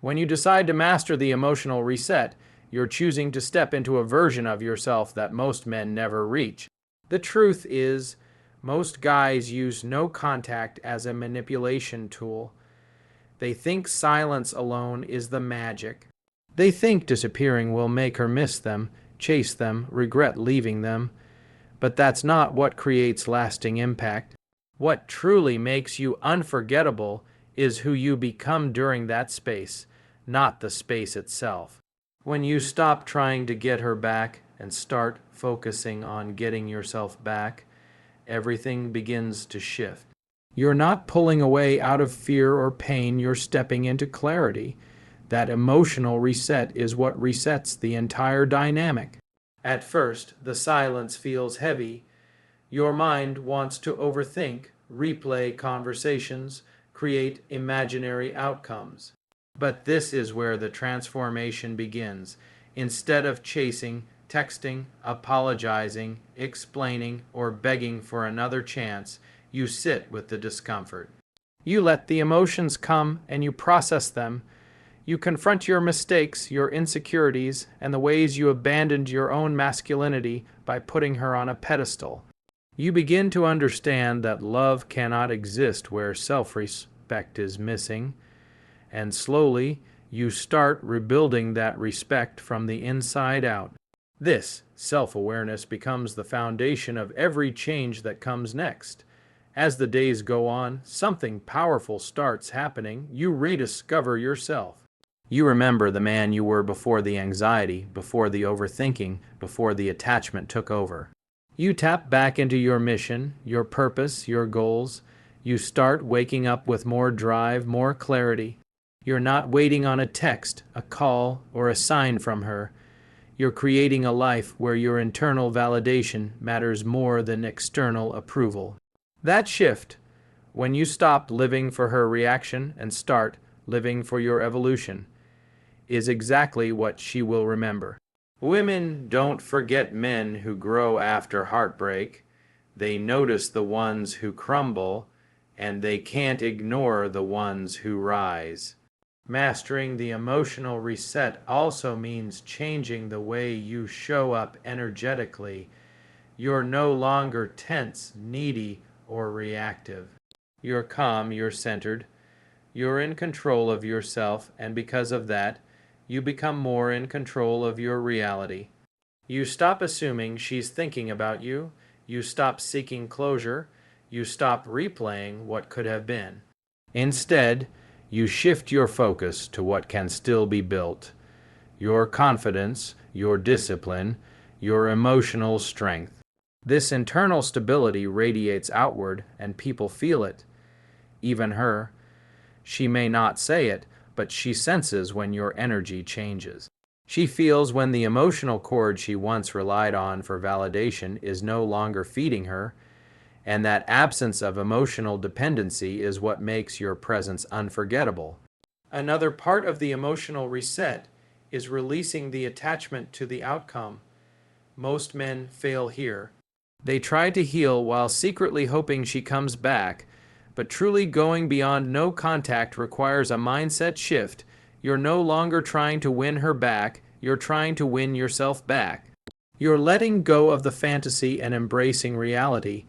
When you decide to master the emotional reset, you're choosing to step into a version of yourself that most men never reach. The truth is, most guys use no contact as a manipulation tool. They think silence alone is the magic. They think disappearing will make her miss them, chase them, regret leaving them. But that's not what creates lasting impact. What truly makes you unforgettable is who you become during that space, not the space itself. When you stop trying to get her back and start focusing on getting yourself back, everything begins to shift. You're not pulling away out of fear or pain, you're stepping into clarity. That emotional reset is what resets the entire dynamic. At first, the silence feels heavy. Your mind wants to overthink, replay conversations, create imaginary outcomes. But this is where the transformation begins. Instead of chasing, texting, apologizing, explaining, or begging for another chance, you sit with the discomfort. You let the emotions come and you process them. You confront your mistakes, your insecurities, and the ways you abandoned your own masculinity by putting her on a pedestal. You begin to understand that love cannot exist where self-respect is missing, and slowly you start rebuilding that respect from the inside out. This self-awareness becomes the foundation of every change that comes next. As the days go on, something powerful starts happening. You rediscover yourself. You remember the man you were before the anxiety, before the overthinking, before the attachment took over. You tap back into your mission, your purpose, your goals. You start waking up with more drive, more clarity. You're not waiting on a text, a call, or a sign from her. You're creating a life where your internal validation matters more than external approval. That shift, when you stop living for her reaction and start living for your evolution, is exactly what she will remember. Women don't forget men who grow after heartbreak. They notice the ones who crumble, and they can't ignore the ones who rise. Mastering the emotional reset also means changing the way you show up energetically. You're no longer tense, needy, or reactive. You're calm, you're centered, you're in control of yourself, and because of that, you become more in control of your reality. You stop assuming she's thinking about you, you stop seeking closure, you stop replaying what could have been. Instead, you shift your focus to what can still be built. Your confidence, your discipline, your emotional strength. This internal stability radiates outward and people feel it. Even her. She may not say it, but she senses when your energy changes. She feels when the emotional cord she once relied on for validation is no longer feeding her, and that absence of emotional dependency is what makes your presence unforgettable. Another part of the emotional reset is releasing the attachment to the outcome. Most men fail here. They try to heal while secretly hoping she comes back, but truly going beyond no contact requires a mindset shift. You're no longer trying to win her back, you're trying to win yourself back. You're letting go of the fantasy and embracing reality.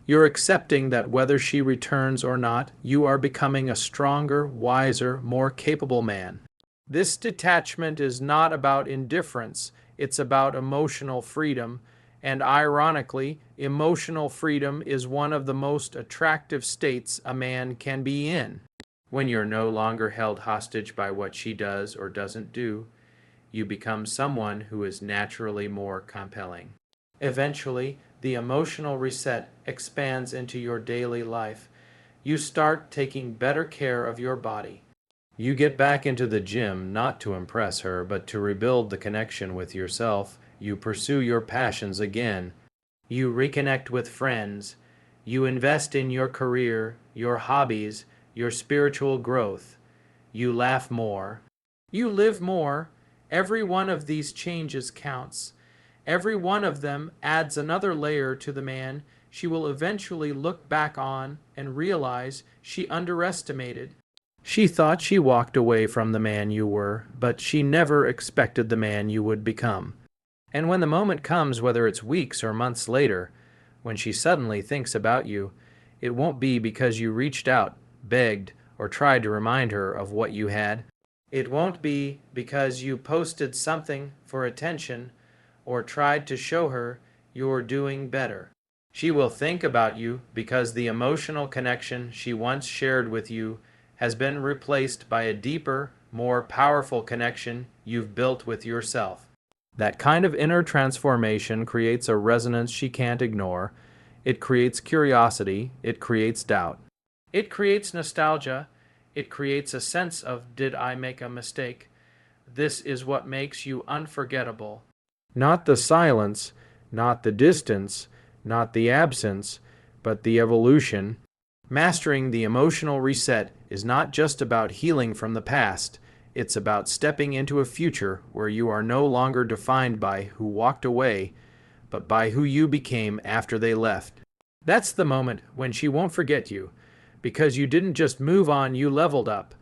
You're accepting that whether she returns or not, you are becoming a stronger, wiser, more capable man. This detachment is not about indifference, it's about emotional freedom. And ironically, emotional freedom is one of the most attractive states a man can be in. When you're no longer held hostage by what she does or doesn't do, you become someone who is naturally more compelling. Eventually, the emotional reset expands into your daily life. You start taking better care of your body. You get back into the gym not to impress her, but to rebuild the connection with yourself. You pursue your passions again. You reconnect with friends. You invest in your career, your hobbies, your spiritual growth. You laugh more. You live more. Every one of these changes counts. Every one of them adds another layer to the man she will eventually look back on and realize she underestimated. She thought she walked away from the man you were, but she never expected the man you would become. And when the moment comes, whether it's weeks or months later, when she suddenly thinks about you, it won't be because you reached out, begged, or tried to remind her of what you had. It won't be because you posted something for attention or tried to show her you're doing better. She will think about you because the emotional connection she once shared with you has been replaced by a deeper, more powerful connection you've built with yourself. That kind of inner transformation creates a resonance she can't ignore. It creates curiosity. It creates doubt. It creates nostalgia. It creates a sense of, did I make a mistake? This is what makes you unforgettable. Not the silence, not the distance, not the absence, but the evolution. Mastering the emotional reset is not just about healing from the past. It's about stepping into a future where you are no longer defined by who walked away, but by who you became after they left. That's the moment when she won't forget you, because you didn't just move on, you leveled up.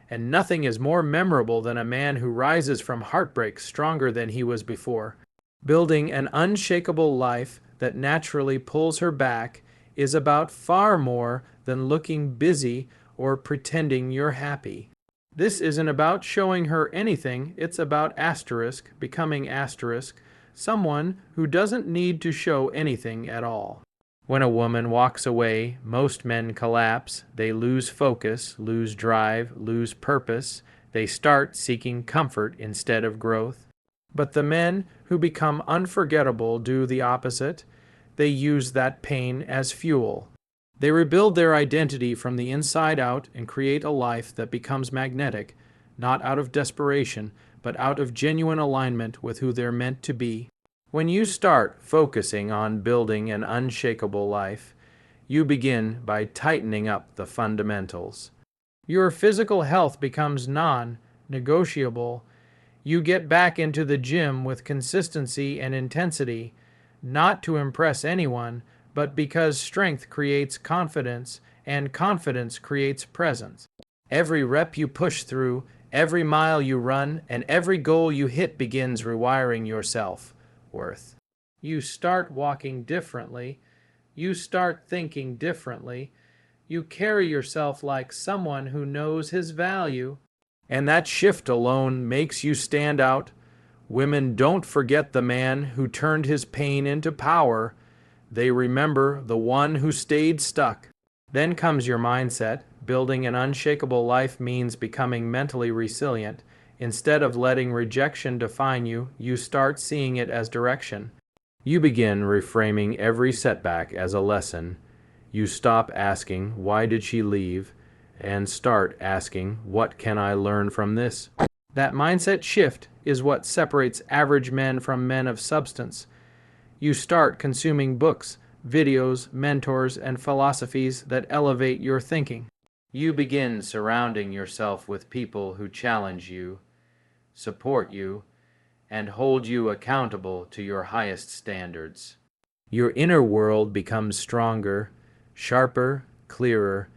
And nothing is more memorable than a man who rises from heartbreak stronger than he was before. Building an unshakable life that naturally pulls her back is about far more than looking busy or pretending you're happy. This isn't about showing her anything, it's about becoming someone who doesn't need to show anything at all. When a woman walks away, most men collapse. They lose focus, lose drive, lose purpose. They start seeking comfort instead of growth. But the men who become unforgettable do the opposite. They use that pain as fuel. They rebuild their identity from the inside out and create a life that becomes magnetic, not out of desperation, but out of genuine alignment with who they're meant to be. When you start focusing on building an unshakable life, you begin by tightening up the fundamentals. Your physical health becomes non-negotiable. You get back into the gym with consistency and intensity, not to impress anyone, but because strength creates confidence, and confidence creates presence. Every rep you push through, every mile you run, and every goal you hit begins rewiring your self-worth. You start walking differently. You start thinking differently. You carry yourself like someone who knows his value. And that shift alone makes you stand out. Women don't forget the man who turned his pain into power. They remember the one who stayed stuck. Then comes your mindset. Building an unshakable life means becoming mentally resilient. Instead of letting rejection define you, you start seeing it as direction. You begin reframing every setback as a lesson. You stop asking, why did she leave? And start asking, what can I learn from this? That mindset shift is what separates average men from men of substance. You start consuming books, videos, mentors, and philosophies that elevate your thinking. You begin surrounding yourself with people who challenge you, support you, and hold you accountable to your highest standards. Your inner world becomes stronger, sharper, clearer,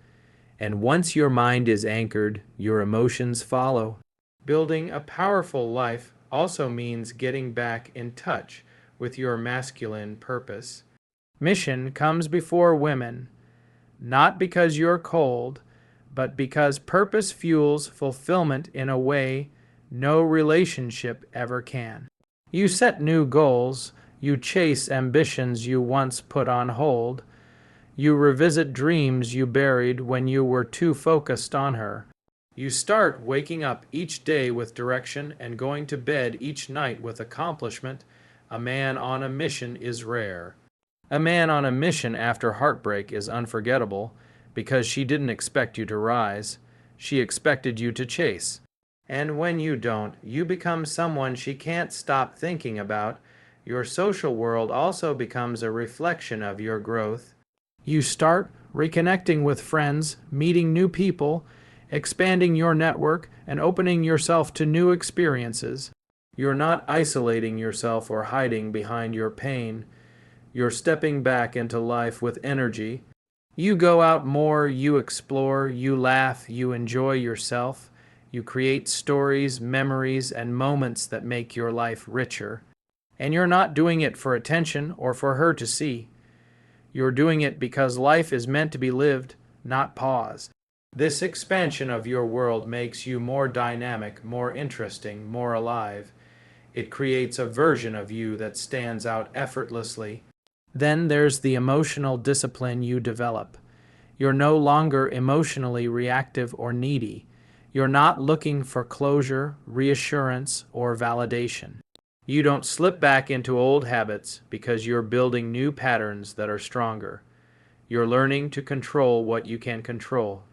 and once your mind is anchored, your emotions follow. Building a powerful life also means getting back in touch with your masculine purpose. Mission comes before women, not because you're cold, but because purpose fuels fulfillment in a way no relationship ever can. You set new goals, you chase ambitions you once put on hold, you revisit dreams you buried when you were too focused on her. You start waking up each day with direction and going to bed each night with accomplishment. A man on a mission is rare. A man on a mission after heartbreak is unforgettable because she didn't expect you to rise. She expected you to chase. And when you don't, you become someone she can't stop thinking about. Your social world also becomes a reflection of your growth. You start reconnecting with friends, meeting new people, expanding your network, and opening yourself to new experiences. You're not isolating yourself or hiding behind your pain. You're stepping back into life with energy. You go out more, you explore, you laugh, you enjoy yourself. You create stories, memories, and moments that make your life richer. And you're not doing it for attention or for her to see. You're doing it because life is meant to be lived, not paused. This expansion of your world makes you more dynamic, more interesting, more alive. It creates a version of you that stands out effortlessly. Then there's the emotional discipline you develop. You're no longer emotionally reactive or needy. You're not looking for closure, reassurance, or validation. You don't slip back into old habits because you're building new patterns that are stronger. You're learning to control what you can control,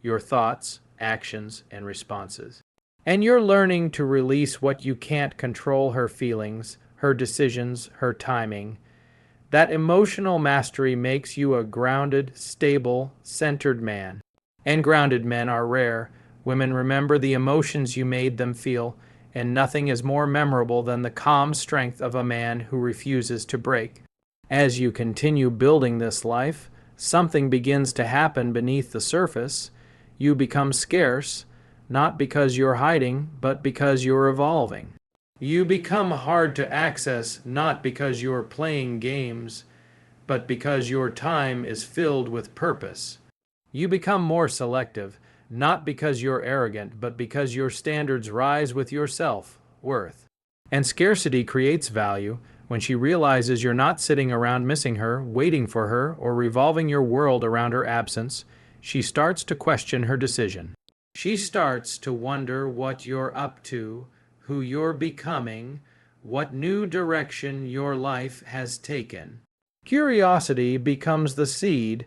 your thoughts, actions, and responses. And you're learning to release what you can't control, her feelings, her decisions, her timing. That emotional mastery makes you a grounded, stable, centered man. And grounded men are rare. Women remember the emotions you made them feel, and nothing is more memorable than the calm strength of a man who refuses to break. As you continue building this life, something begins to happen beneath the surface. You become scarce, not because you're hiding, but because you're evolving. You become hard to access, not because you're playing games, but because your time is filled with purpose. You become more selective, not because you're arrogant, but because your standards rise with your self-worth. And scarcity creates value. When she realizes you're not sitting around missing her, waiting for her, or revolving your world around her absence, she starts to question her decision. She starts to wonder what you're up to, who you're becoming, what new direction your life has taken. Curiosity becomes the seed,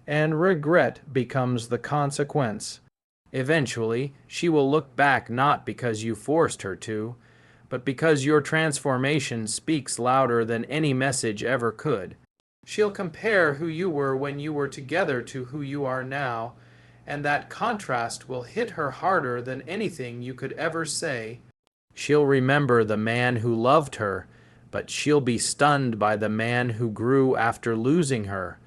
and regret becomes the consequence. Eventually, she will look back not because you forced her to, but because your transformation speaks louder than any message ever could. She'll compare who you were when you were together to who you are now, and that contrast will hit her harder than anything you could ever say. She'll remember the man who loved her, but she'll be stunned by the man who grew after losing her.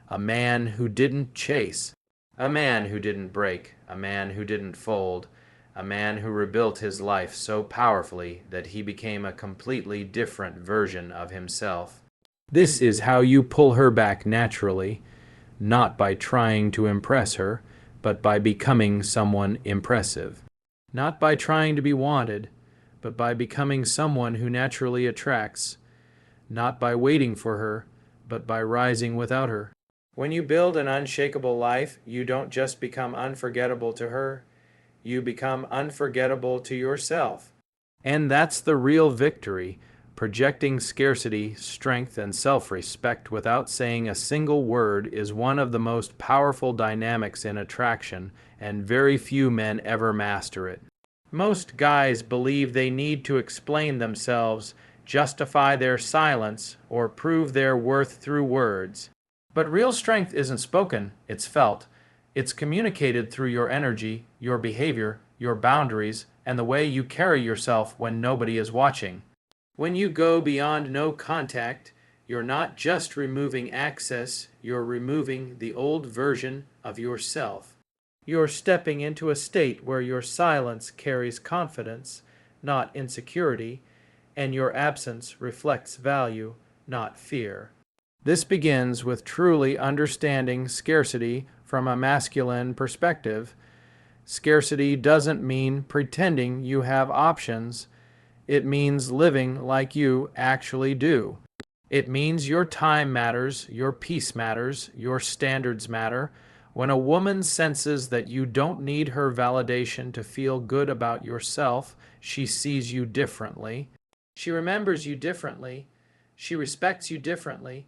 A man who didn't chase. A man who didn't break. A man who didn't fold. A man who rebuilt his life so powerfully that he became a completely different version of himself. This is how you pull her back naturally, not by trying to impress her, but by becoming someone impressive. Not by trying to be wanted, but by becoming someone who naturally attracts. Not by waiting for her, but by rising without her. When you build an unshakable life, you don't just become unforgettable to her, you become unforgettable to yourself. And that's the real victory, projecting scarcity, strength, and self-respect without saying a single word is one of the most powerful dynamics in attraction, and very few men ever master it. Most guys believe they need to explain themselves, justify their silence, or prove their worth through words. But real strength isn't spoken, it's felt. It's communicated through your energy, your behavior, your boundaries, and the way you carry yourself when nobody is watching. When you go beyond no contact, you're not just removing access, you're removing the old version of yourself. You're stepping into a state where your silence carries confidence, not insecurity, and your absence reflects value, not fear. This begins with truly understanding scarcity from a masculine perspective. Scarcity doesn't mean pretending you have options. It means living like you actually do. It means your time matters, your peace matters, your standards matter. When a woman senses that you don't need her validation to feel good about yourself, she sees you differently. She remembers you differently. She respects you differently.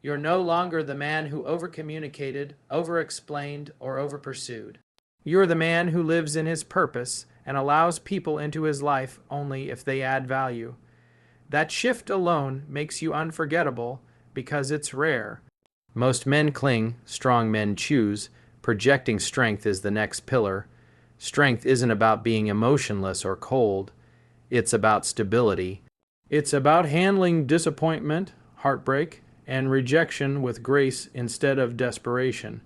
You're no longer the man who overcommunicated, overexplained, or overpursued. You're the man who lives in his purpose and allows people into his life only if they add value. That shift alone makes you unforgettable because it's rare. Most men cling, strong men choose. Projecting strength is the next pillar. Strength isn't about being emotionless or cold. It's about stability. It's about handling disappointment, heartbreak, and rejection with grace instead of desperation.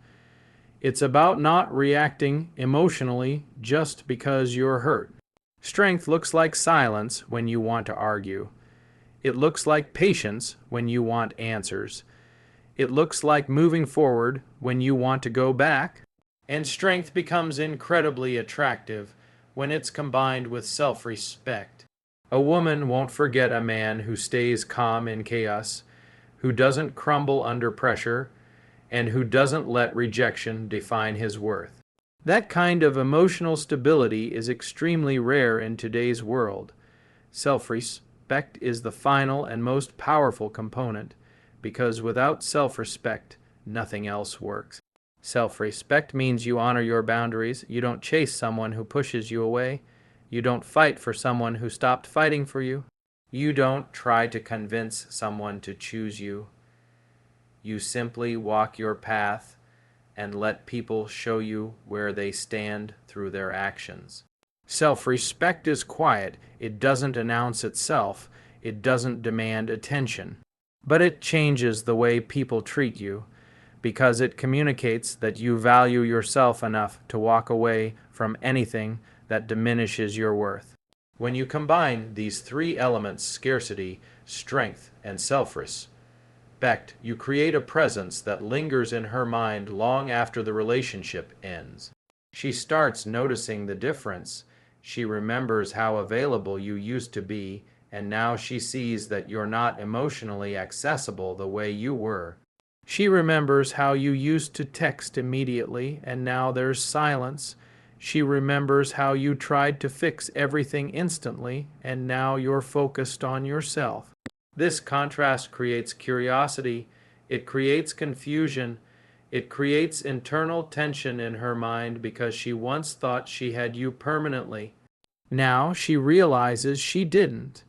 It's about not reacting emotionally just because you're hurt. Strength looks like silence when you want to argue. It looks like patience when you want answers. It looks like moving forward when you want to go back. And strength becomes incredibly attractive when it's combined with self-respect. A woman won't forget a man who stays calm in chaos, who doesn't crumble under pressure, and who doesn't let rejection define his worth. That kind of emotional stability is extremely rare in today's world. Self-respect is the final and most powerful component, because without self-respect, nothing else works. Self-respect means you honor your boundaries. You don't chase someone who pushes you away. You don't fight for someone who stopped fighting for you. You don't try to convince someone to choose you. You simply walk your path and let people show you where they stand through their actions. Self-respect is quiet. It doesn't announce itself. It doesn't demand attention. But it changes the way people treat you, because it communicates that you value yourself enough to walk away from anything that diminishes your worth. When you combine these three elements, scarcity, strength, and self-respect, you create a presence that lingers in her mind long after the relationship ends. She starts noticing the difference. She remembers how available you used to be, and now she sees that you're not emotionally accessible the way you were. She remembers how you used to text immediately, and now there's silence. She remembers how you tried to fix everything instantly, and now you're focused on yourself. This contrast creates curiosity. It creates confusion. It creates internal tension in her mind because she once thought she had you permanently. Now she realizes she didn't,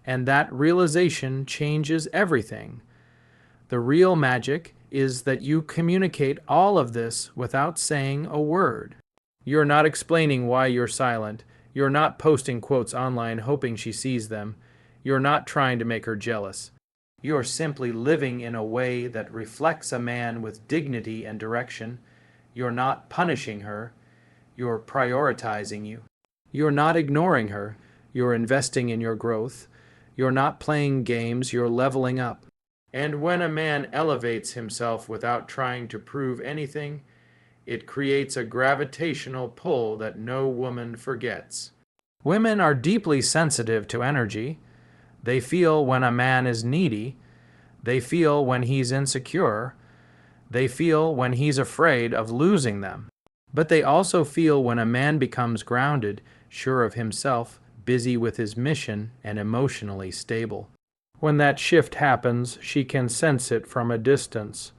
and that realization changes everything. The real magic is that you communicate all of this without saying a word. You're not explaining why you're silent. You're not posting quotes online hoping she sees them. You're not trying to make her jealous. You're simply living in a way that reflects a man with dignity and direction. You're not punishing her. You're prioritizing you. You're not ignoring her. You're investing in your growth. You're not playing games. You're leveling up. And when a man elevates himself without trying to prove anything, it creates a gravitational pull that no woman forgets. Women are deeply sensitive to energy. They feel when a man is needy. They feel when he's insecure. They feel when he's afraid of losing them. But they also feel when a man becomes grounded, sure of himself, busy with his mission, and emotionally stable. When that shift happens, she can sense it from a distance.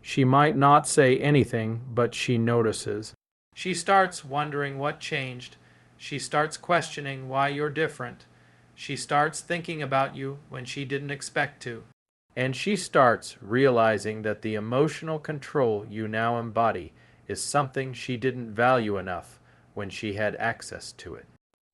She might not say anything, but she notices. She starts wondering what changed. She starts questioning why you're different. She starts thinking about you when she didn't expect to. And she starts realizing that the emotional control you now embody is something she didn't value enough when she had access to it.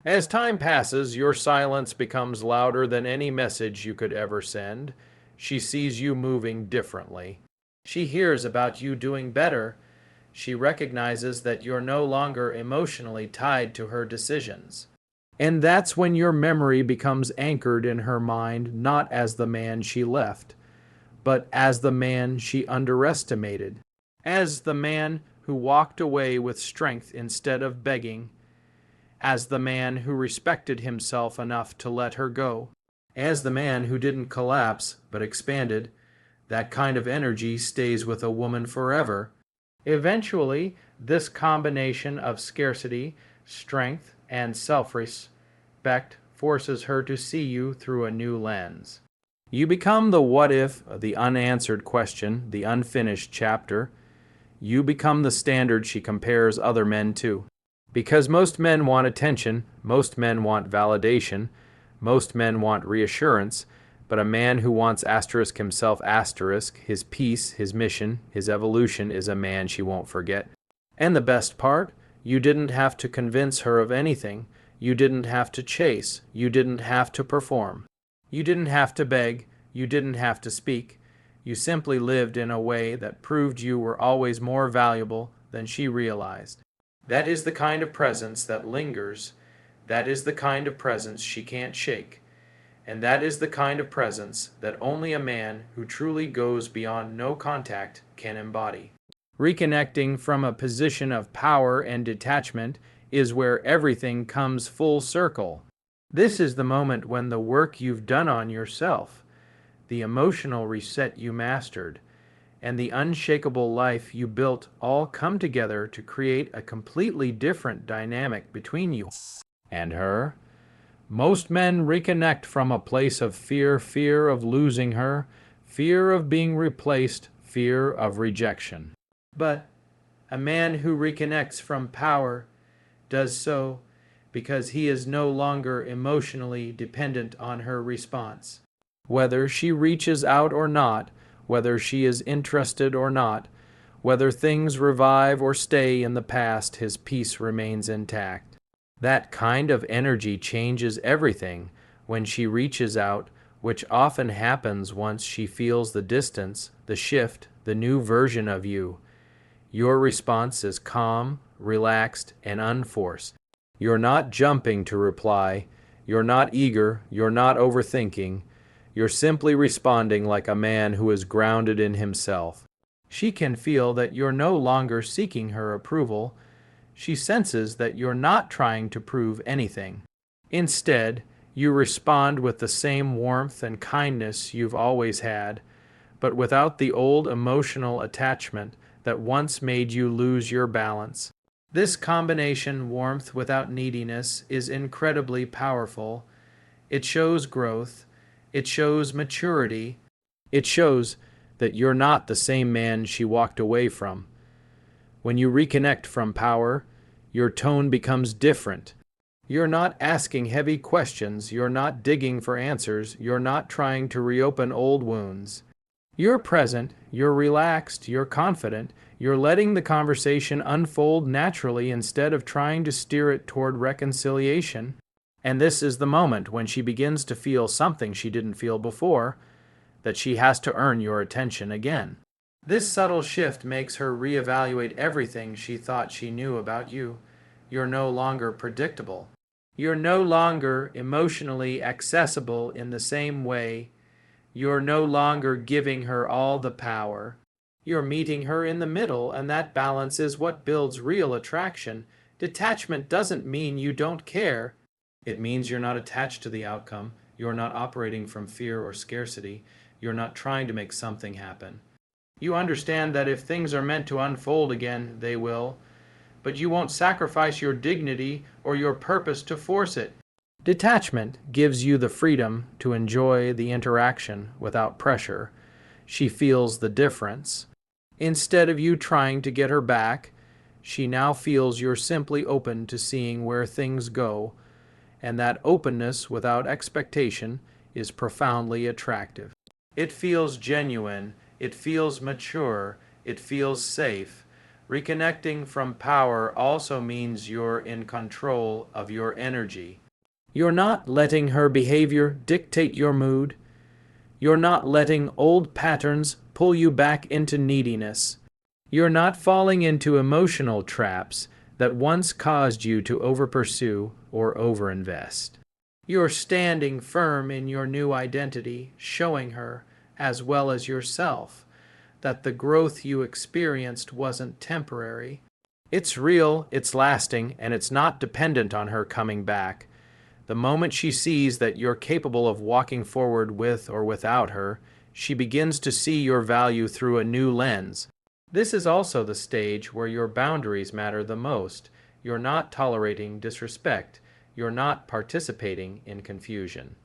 As time passes, your silence becomes louder than any message you could ever send. She sees you moving differently. She hears about you doing better. She recognizes that you're no longer emotionally tied to her decisions. And that's when your memory becomes anchored in her mind, not as the man she left, but as the man she underestimated, as the man who walked away with strength instead of begging, as the man who respected himself enough to let her go, as the man who didn't collapse but expanded. That kind of energy stays with a woman forever. Eventually, this combination of scarcity, strength, and self-respect forces her to see you through a new lens. You become the what if, the unanswered question, the unfinished chapter. You become the standard she compares other men to. Because most men want attention, most men want validation, most men want reassurance, but a man who wants asterisk himself asterisk, his peace, his mission, his evolution is a man she won't forget. And the best part, you didn't have to convince her of anything. You didn't have to chase. You didn't have to perform. You didn't have to beg. You didn't have to speak. You simply lived in a way that proved you were always more valuable than she realized. That is the kind of presence that lingers. That is the kind of presence she can't shake. And that is the kind of presence that only a man who truly goes beyond no contact can embody. Reconnecting from a position of power and detachment is where everything comes full circle. This is the moment when the work you've done on yourself, the emotional reset you mastered, and the unshakable life you built all come together to create a completely different dynamic between you and her. Most men reconnect from a place of fear of losing her, fear of being replaced, fear of rejection. But a man who reconnects from power does so because he is no longer emotionally dependent on her response. Whether she reaches out or not, whether she is interested or not, whether things revive or stay in the past, his peace remains intact. That kind of energy changes everything when she reaches out, which often happens once she feels the distance, the shift, the new version of you. Your response is calm, relaxed, and unforced. You're not jumping to reply. You're not eager. You're not overthinking. You're simply responding like a man who is grounded in himself. She can feel that you're no longer seeking her approval. She senses that you're not trying to prove anything. Instead, you respond with the same warmth and kindness you've always had, but without the old emotional attachment that once made you lose your balance. This combination, warmth without neediness, is incredibly powerful. It shows growth. It shows maturity. It shows that you're not the same man she walked away from. When you reconnect from power, your tone becomes different. You're not asking heavy questions. You're not digging for answers. You're not trying to reopen old wounds. You're present. You're relaxed. You're confident. You're letting the conversation unfold naturally instead of trying to steer it toward reconciliation. And this is the moment when she begins to feel something she didn't feel before, that she has to earn your attention again. This subtle shift makes her reevaluate everything she thought she knew about you. You're no longer predictable. You're no longer emotionally accessible in the same way. You're no longer giving her all the power. You're meeting her in the middle, and that balance is what builds real attraction. Detachment doesn't mean you don't care. It means you're not attached to the outcome. You're not operating from fear or scarcity. You're not trying to make something happen. You understand that if things are meant to unfold again, they will, but you won't sacrifice your dignity or your purpose to force it. Detachment gives you the freedom to enjoy the interaction without pressure. She feels the difference. Instead of you trying to get her back, she now feels you're simply open to seeing where things go, and that openness without expectation is profoundly attractive. It feels genuine. It feels mature. It feels safe. Reconnecting from power also means you're in control of your energy. You're not letting her behavior dictate your mood. You're not letting old patterns pull you back into neediness. You're not falling into emotional traps that once caused you to overpursue or overinvest. You're standing firm in your new identity, showing her, as well as yourself, that the growth you experienced wasn't temporary. It's real, it's lasting, and it's not dependent on her coming back. The moment she sees that you're capable of walking forward with or without her, she begins to see your value through a new lens. This is also the stage where your boundaries matter the most. You're not tolerating disrespect. You're not participating in confusion.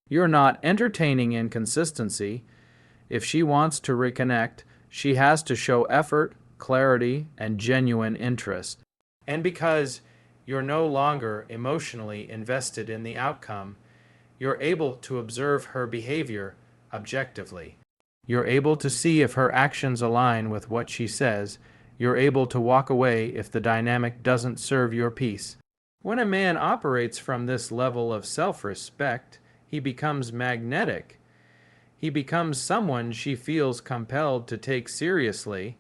You're not entertaining inconsistency. If she wants to reconnect, she has to show effort, clarity, and genuine interest. And because you're no longer emotionally invested in the outcome, you're able to observe her behavior objectively. You're able to see if her actions align with what she says. You're able to walk away if the dynamic doesn't serve your peace. When a man operates from this level of self-respect, he becomes magnetic. He becomes someone she feels compelled to take seriously,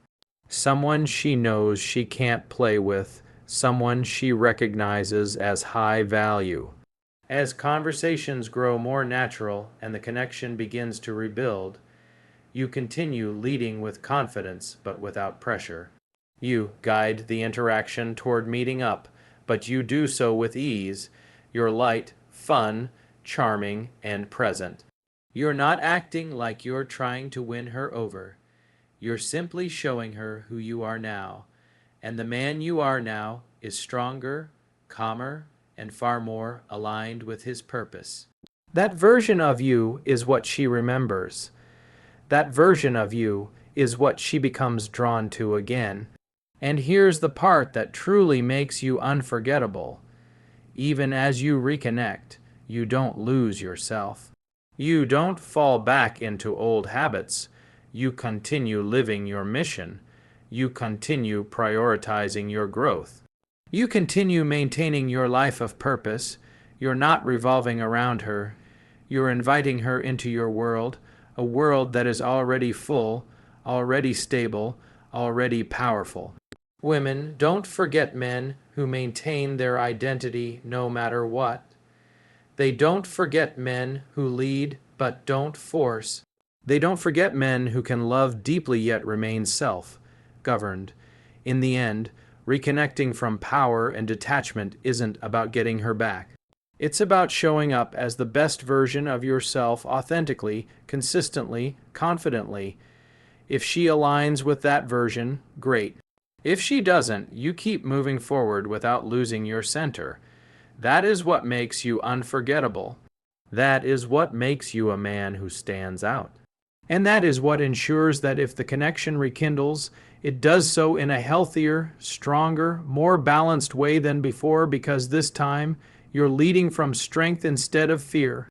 someone she knows she can't play with, someone she recognizes as high value. As conversations grow more natural and the connection begins to rebuild, you continue leading with confidence but without pressure. You guide the interaction toward meeting up, but you do so with ease. You're light, fun, charming, and present. You're not acting like you're trying to win her over. You're simply showing her who you are now. And the man you are now is stronger, calmer, and far more aligned with his purpose. That version of you is what she remembers. That version of you is what she becomes drawn to again. And here's the part that truly makes you unforgettable. Even as you reconnect, you don't lose yourself. You don't fall back into old habits. You continue living your mission. You continue prioritizing your growth. You continue maintaining your life of purpose. You're not revolving around her. You're inviting her into your world, a world that is already full, already stable, already powerful. Women, don't forget men who maintain their identity no matter what. They don't forget men who lead but don't force. They don't forget men who can love deeply yet remain self-governed. In the end, reconnecting from power and detachment isn't about getting her back. It's about showing up as the best version of yourself authentically, consistently, confidently. If she aligns with that version, great. If she doesn't, you keep moving forward without losing your center. That is what makes you unforgettable. That is what makes you a man who stands out. And that is what ensures that if the connection rekindles, it does so in a healthier, stronger, more balanced way than before, because this time you're leading from strength instead of fear.